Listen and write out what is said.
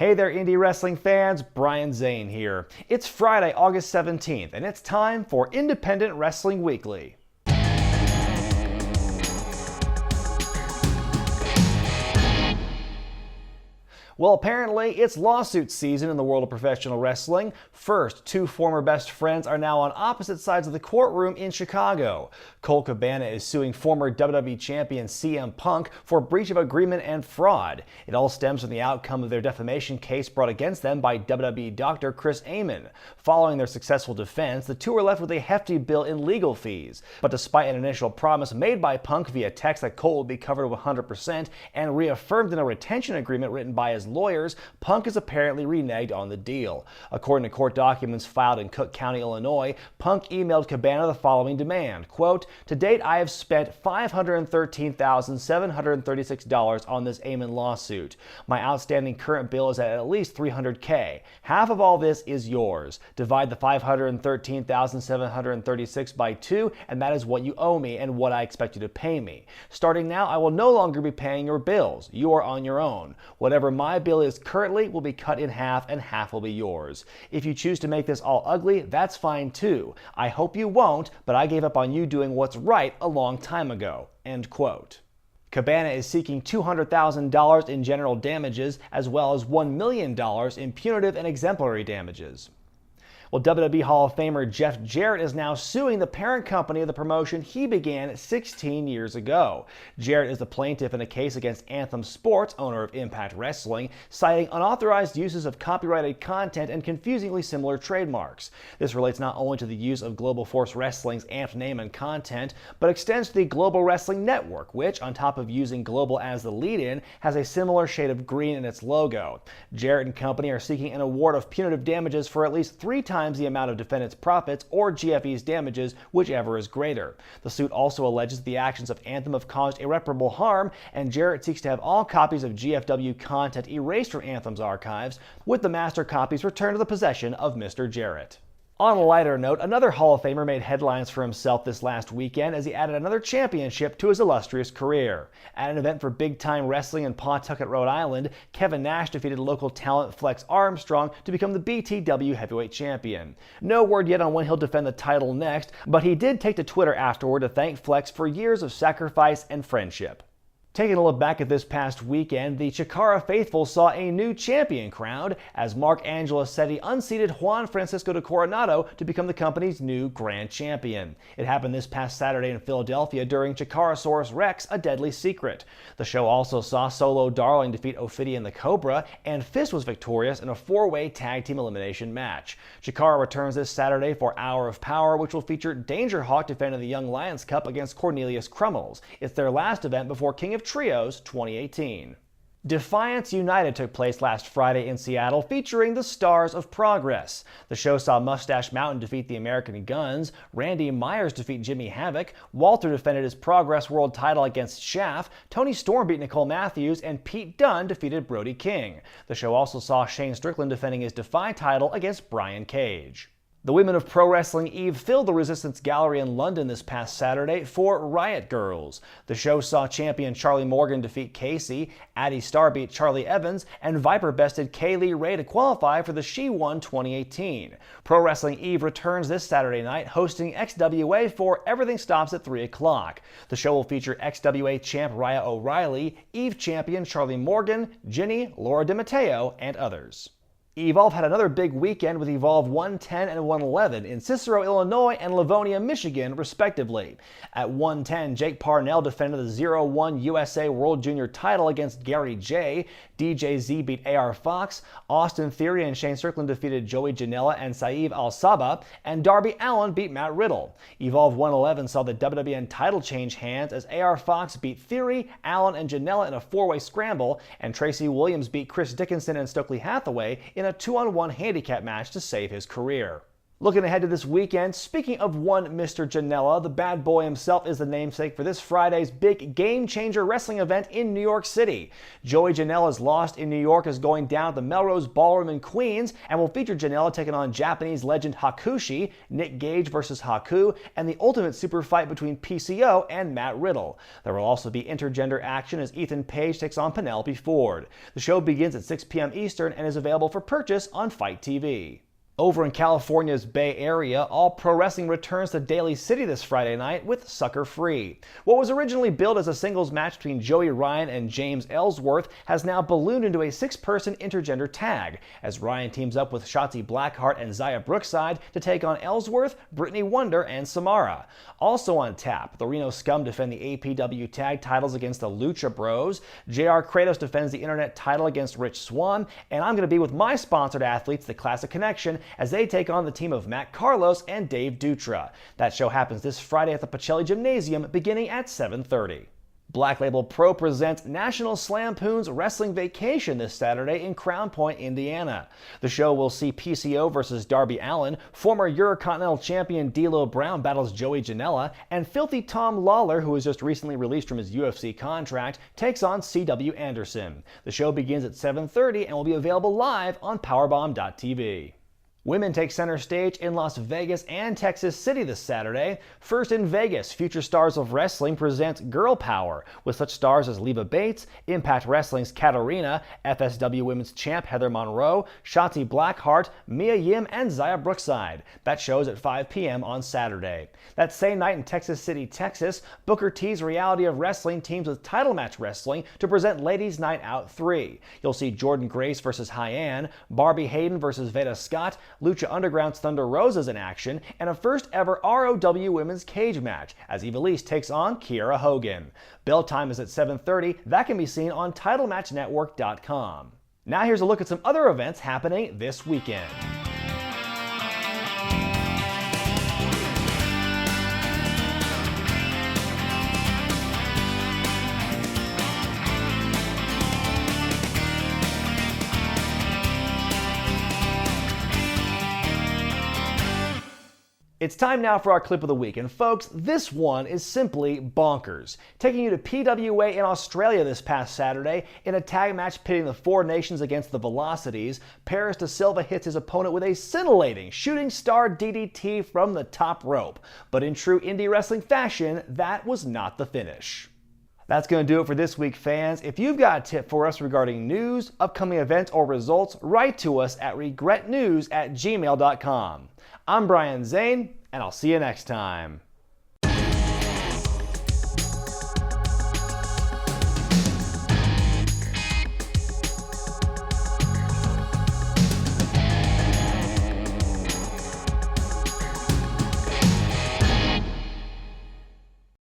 Hey there, indie wrestling fans, Brian Zane here. It's Friday, August 17th, and it's time for Independent Wrestling Weekly. Well, apparently, it's lawsuit season in the world of professional wrestling. First, two former best friends are now on opposite sides of the courtroom in Chicago. Colt Cabana is suing former WWE champion CM Punk for breach of agreement and fraud. It all stems from the outcome of their defamation case brought against them by WWE doctor Chris Amon. Following their successful defense, the two are left with a hefty bill in legal fees. But despite an initial promise made by Punk via text that Colt would be covered 100% and reaffirmed in a retention agreement written by his lawyers, Punk is apparently reneged on the deal. According to court documents filed in Cook County, Illinois, Punk emailed Cabana the following demand, quote, "To date, I have spent $513,736 on this Amon lawsuit. My outstanding current bill is at least $300K. Half of all this is yours. Divide the $513,736 by 2, and that is what you owe me and what I expect you to pay me. Starting now, I will no longer be paying your bills. You are on your own. Whatever my bill is currently will be cut in half and half will be yours. If you choose to make this all ugly, that's fine too. I hope you won't, but I gave up on you doing what's right a long time ago." End quote. Cabana is seeking $200,000 in general damages as well as $1 million in punitive and exemplary damages. Well, WWE Hall of Famer Jeff Jarrett is now suing the parent company of the promotion he began 16 years ago. Jarrett is the plaintiff in a case against Anthem Sports, owner of Impact Wrestling, citing unauthorized uses of copyrighted content and confusingly similar trademarks. This relates not only to the use of Global Force Wrestling's Amped name and content, but extends to the Global Wrestling Network, which, on top of using Global as the lead-in, has a similar shade of green in its logo. Jarrett and company are seeking an award of punitive damages for at least 3 times the amount of defendant's profits or GFE's damages, whichever is greater. The suit also alleges the actions of Anthem have caused irreparable harm, and Jarrett seeks to have all copies of GFW content erased from Anthem's archives, with the master copies returned to the possession of Mr. Jarrett. On a lighter note, another Hall of Famer made headlines for himself this last weekend as he added another championship to his illustrious career. At an event for Big Time Wrestling in Pawtucket, Rhode Island, Kevin Nash defeated local talent Flex Armstrong to become the BTW Heavyweight Champion. No word yet on when he'll defend the title next, but he did take to Twitter afterward to thank Flex for years of sacrifice and friendship. Taking a look back at this past weekend, the Chikara faithful saw a new champion crowned as Mark Angelosetti unseated Juan Francisco de Coronado to become the company's new grand champion. It happened this past Saturday in Philadelphia during Chikarasaurus Rex, A Deadly Secret. The show also saw Solo Darling defeat Ophidian the Cobra, and Fist was victorious in a 4-way tag team elimination match. Chikara returns this Saturday for Hour of Power, which will feature Danger Hawk defending the Young Lions Cup against Cornelius Crummels. It's their last event before King of Trios 2018. Defiance United took place last Friday in Seattle, featuring the Stars of Progress. The show saw Mustache Mountain defeat the American Guns, Randy Myers defeat Jimmy Havoc, Walter defended his Progress World title against Shaft, Tony Storm beat Nicole Matthews, and Pete Dunne defeated Brody King. The show also saw Shane Strickland defending his Defy title against Brian Cage. The women of Pro Wrestling Eve filled the Resistance Gallery in London this past Saturday for Riot Girls. The show saw champion Charlie Morgan defeat Casey, Addie Starr beat Charlie Evans, and Viper bested Kaylee Ray to qualify for the She-Won 2018. Pro Wrestling Eve returns this Saturday night, hosting XWA for Everything Stops at 3 o'clock. The show will feature XWA champ Rhea O'Reilly, Eve champion Charlie Morgan, Ginny, Laura DiMatteo, and others. Evolve had another big weekend with Evolve 110 and 111 in Cicero, Illinois and Livonia, Michigan, respectively. At 110, Jake Parnell defended the 0-1 USA World Junior title against Gary J. DJ Z beat AR Fox, Austin Theory and Shane Strickland defeated Joey Janela and Saeed Al-Saba, and Darby Allin beat Matt Riddle. Evolve 111 saw the WWN title change hands as AR Fox beat Theory, Allin, and Janela in a 4-way scramble, and Tracy Williams beat Chris Dickinson and Stokely Hathaway in a 2-on-1 handicap match to save his career. Looking ahead to this weekend, speaking of one Mr. Janela, the bad boy himself is the namesake for this Friday's big game-changer wrestling event in New York City. Joey Janela's Lost in New York is going down at the Melrose Ballroom in Queens and will feature Janela taking on Japanese legend Hakushi, Nick Gage versus Haku, and the ultimate super fight between PCO and Matt Riddle. There will also be intergender action as Ethan Page takes on Penelope Ford. The show begins at 6 p.m. Eastern and is available for purchase on Fight TV. Over in California's Bay Area, All Pro Wrestling returns to Daly City this Friday night with Sucker Free. What was originally billed as a singles match between Joey Ryan and James Ellsworth has now ballooned into a 6-person intergender tag, as Ryan teams up with Shotzi Blackheart and Zaya Brookside to take on Ellsworth, Brittany Wonder, and Samara. Also on tap, the Reno Scum defend the APW tag titles against the Lucha Bros, JR Kratos defends the Internet title against Rich Swann, and I'm going to be with my sponsored athletes, the Classic Connection, as they take on the team of Matt Carlos and Dave Dutra. That show happens this Friday at the Pacelli Gymnasium beginning at 7:30. Black Label Pro presents National Slampoon's Wrestling Vacation this Saturday in Crown Point, Indiana. The show will see PCO versus Darby Allin, former Eurocontinental Champion D'Lo Brown battles Joey Janela, and Filthy Tom Lawler, who was just recently released from his UFC contract, takes on C.W. Anderson. The show begins at 7:30 and will be available live on Powerbomb.tv. Women take center stage in Las Vegas and Texas City this Saturday. First in Vegas, Future Stars of Wrestling presents Girl Power, with such stars as Leva Bates, Impact Wrestling's Katarina, FSW Women's Champ Heather Monroe, Shotzi Blackheart, Mia Yim, and Zaya Brookside. That shows at 5 p.m. on Saturday. That same night in Texas City, Texas, Booker T's Reality of Wrestling teams with Title Match Wrestling to present Ladies Night Out 3. You'll see Jordan Grace versus Hyann, Barbie Hayden versus Veda Scott, Lucha Underground's Thunder Rosa's in action, and a first ever ROW women's cage match as Ivelisse takes on Kiera Hogan. Bell time is at 7:30. That can be seen on TitleMatchNetwork.com. Now here's a look at some other events happening this weekend. It's time now for our clip of the week, and folks, this one is simply bonkers. Taking you to PWA in Australia this past Saturday, in a tag match pitting the Four Nations against the Velocities, Paris da Silva hits his opponent with a scintillating shooting star DDT from the top rope. But in true indie wrestling fashion, that was not the finish. That's going to do it for this week, fans. If you've got a tip for us regarding news, upcoming events, or results, write to us at regretnews@gmail.com. I'm Brian Zane, and I'll see you next time.